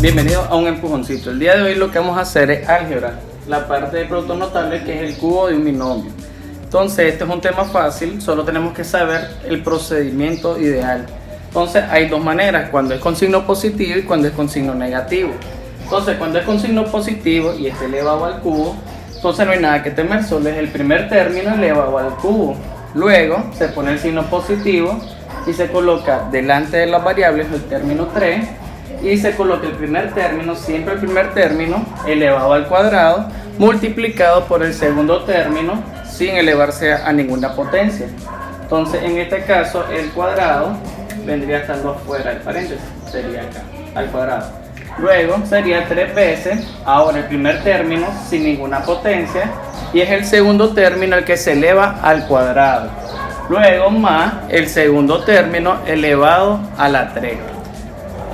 Bienvenido a un empujoncito. El día de hoy lo que vamos a hacer es álgebra, la parte de productos notables que es el cubo de un binomio. Entonces este es un tema fácil, solo tenemos que saber el procedimiento ideal. Entonces hay dos maneras, cuando es con signo positivo y cuando es con signo negativo. Entonces cuando es con signo positivo y esté elevado al cubo, entonces no hay nada que temer, solo es el primer término elevado al cubo. Luego se pone el signo positivo y se coloca delante de las variables el término 3 y se coloca el primer término, siempre el primer término elevado al cuadrado multiplicado por el segundo término sin elevarse a ninguna potencia. Entonces en este caso el cuadrado vendría estando fuera del paréntesis, sería acá, al cuadrado. Luego sería 3 veces, ahora el primer término sin ninguna potencia y es el segundo término el que se eleva al cuadrado. Luego más el segundo término elevado a la 3.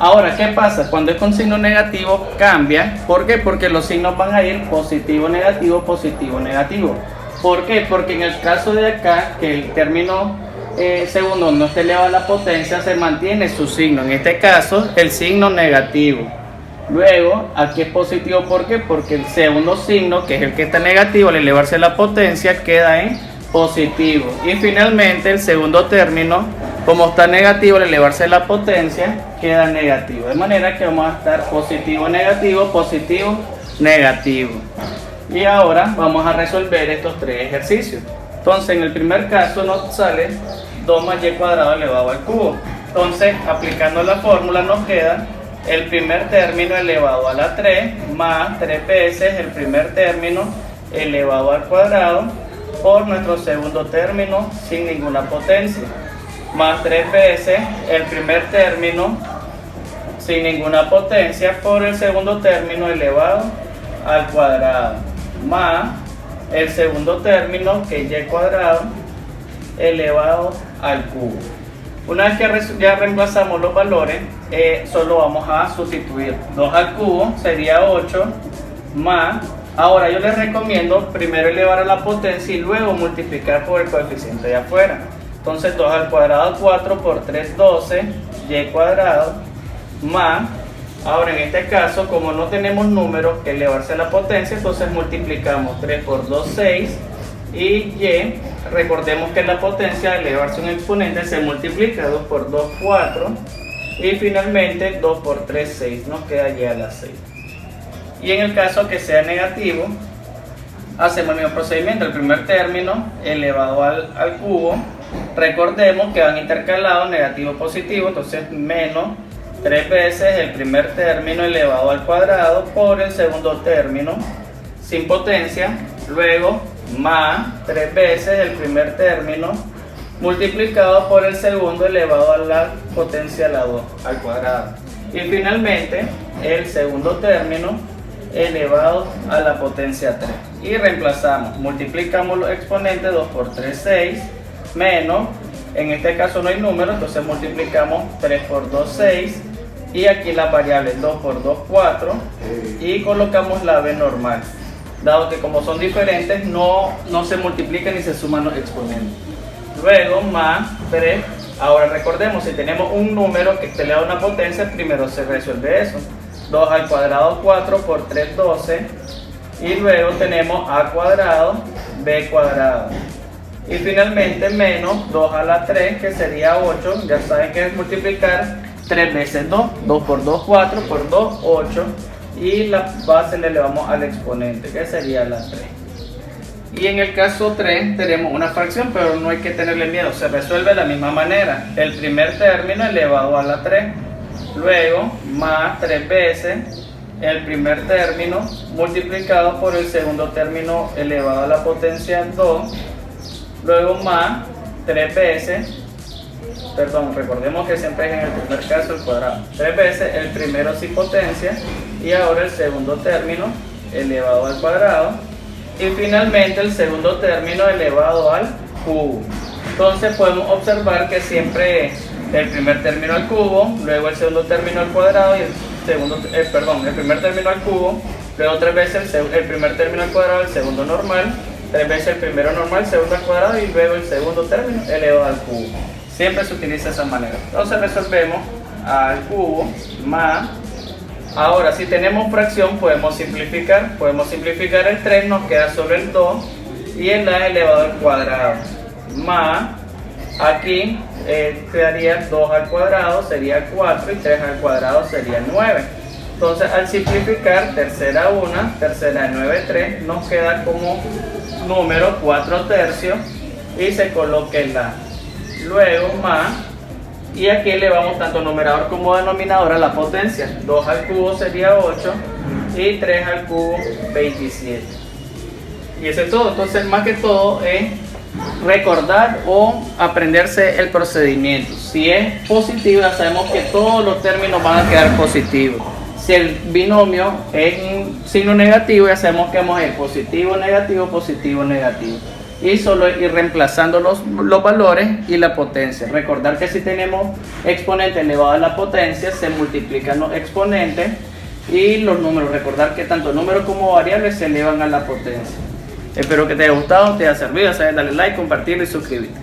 Ahora, ¿qué pasa? Cuando es con signo negativo cambia. ¿Por qué? Porque los signos van a ir positivo, negativo, positivo, negativo. ¿Por qué? Porque en el caso de acá, que el término segundo no esté elevado a la potencia, se mantiene su signo. En este caso, el signo negativo. Luego, aquí es positivo. ¿Por qué? Porque el segundo signo, que es el que está negativo, al elevarse a la potencia, queda en positivo. Y finalmente, el segundo término, como está negativo, al elevarse a la potencia, queda negativo. De manera que vamos a estar positivo, negativo, positivo, negativo. Y ahora vamos a resolver estos tres ejercicios. Entonces, en el primer caso nos sale 2 más y cuadrado elevado al cubo. Entonces, aplicando la fórmula nos queda el primer término elevado a la 3 más 3 veces el primer término elevado al cuadrado por nuestro segundo término sin ninguna potencia, más 3 veces el primer término sin ninguna potencia por el segundo término elevado al cuadrado, más el segundo término que es y cuadrado elevado al cubo. Una vez que ya reemplazamos los valores, solo vamos a sustituir 2 al cubo, sería 8, más, ahora yo les recomiendo primero elevar a la potencia y luego multiplicar por el coeficiente de afuera. Entonces 2 al cuadrado 4 por 3 12, y cuadrado, más, ahora en este caso como no tenemos números que elevarse a la potencia, entonces multiplicamos 3 por 2 6 y recordemos que la potencia de elevarse un exponente se multiplica, 2 por 2 4 y finalmente 2 por 3 6, nos queda y a la 6. Y en el caso que sea negativo, hacemos el mismo procedimiento, el primer término elevado al cubo, recordemos que van intercalados negativo positivo, entonces menos 3 veces el primer término elevado al cuadrado por el segundo término sin potencia, luego más 3 veces el primer término multiplicado por el segundo elevado a la potencia a la 2 al cuadrado y finalmente el segundo término elevado a la potencia 3 y reemplazamos, multiplicamos los exponentes, 2 por 3 6 menos, en este caso no hay número, entonces multiplicamos 3 por 2 6 y aquí las variables 2 por 2 4 y colocamos la b normal, dado que como son diferentes no se multiplican ni se suman los exponentes. Luego más 3, ahora recordemos, si tenemos un número que esté elevado a una potencia, primero se resuelve eso, 2 al cuadrado 4 por 3 12 y luego tenemos a cuadrado b cuadrado y finalmente menos 2 a la 3 que sería 8, ya saben que es multiplicar 3 veces 2, 2 por 2 4 por 2 8 y la base le elevamos al exponente que sería la 3. Y en el caso 3 tenemos una fracción, pero no hay que tenerle miedo, se resuelve de la misma manera, el primer término elevado a la 3, luego más 3 veces el primer término multiplicado por el segundo término elevado a la potencia 2, luego más 3 veces, perdón, recordemos que siempre es en el primer caso el cuadrado, 3 veces el primero sin potencia y ahora el segundo término elevado al cuadrado y finalmente el segundo término elevado al cubo. Entonces podemos observar que siempre el primer término al cubo, luego el segundo término al cuadrado y el primer término al cubo, luego 3 veces el primer término al cuadrado, el segundo normal, 3 veces el primero normal, el segundo al cuadrado y luego el segundo término elevado al cubo. Siempre se utiliza de esa manera. Entonces resolvemos al cubo más Ahora, si tenemos fracción, podemos simplificar. Podemos simplificar el 3, nos queda solo el 2 y el a elevado al cuadrado. Más, aquí quedaría 2 al cuadrado, sería 4 y 3 al cuadrado sería 9. Entonces, al simplificar, tercera 1, tercera de 9, 3, nos queda como número 4 tercios y se coloca el a. Luego, más, y aquí elevamos tanto numerador como denominador a la potencia. 2 al cubo sería 8 y 3 al cubo 27. Y eso es todo. Entonces, más que todo es recordar o aprenderse el procedimiento. Si es positivo, ya sabemos que todos los términos van a quedar positivos. Si el binomio es un signo negativo, ya sabemos que vamos a ir positivo, negativo, positivo, negativo. Y solo ir reemplazando los valores y la potencia. Recordar que si tenemos exponente elevado a la potencia, se multiplican los exponentes y los números. Recordar que tanto números como variables se elevan a la potencia. Espero que te haya gustado, te haya servido. Sabes, dale like, compartirlo y suscribirte.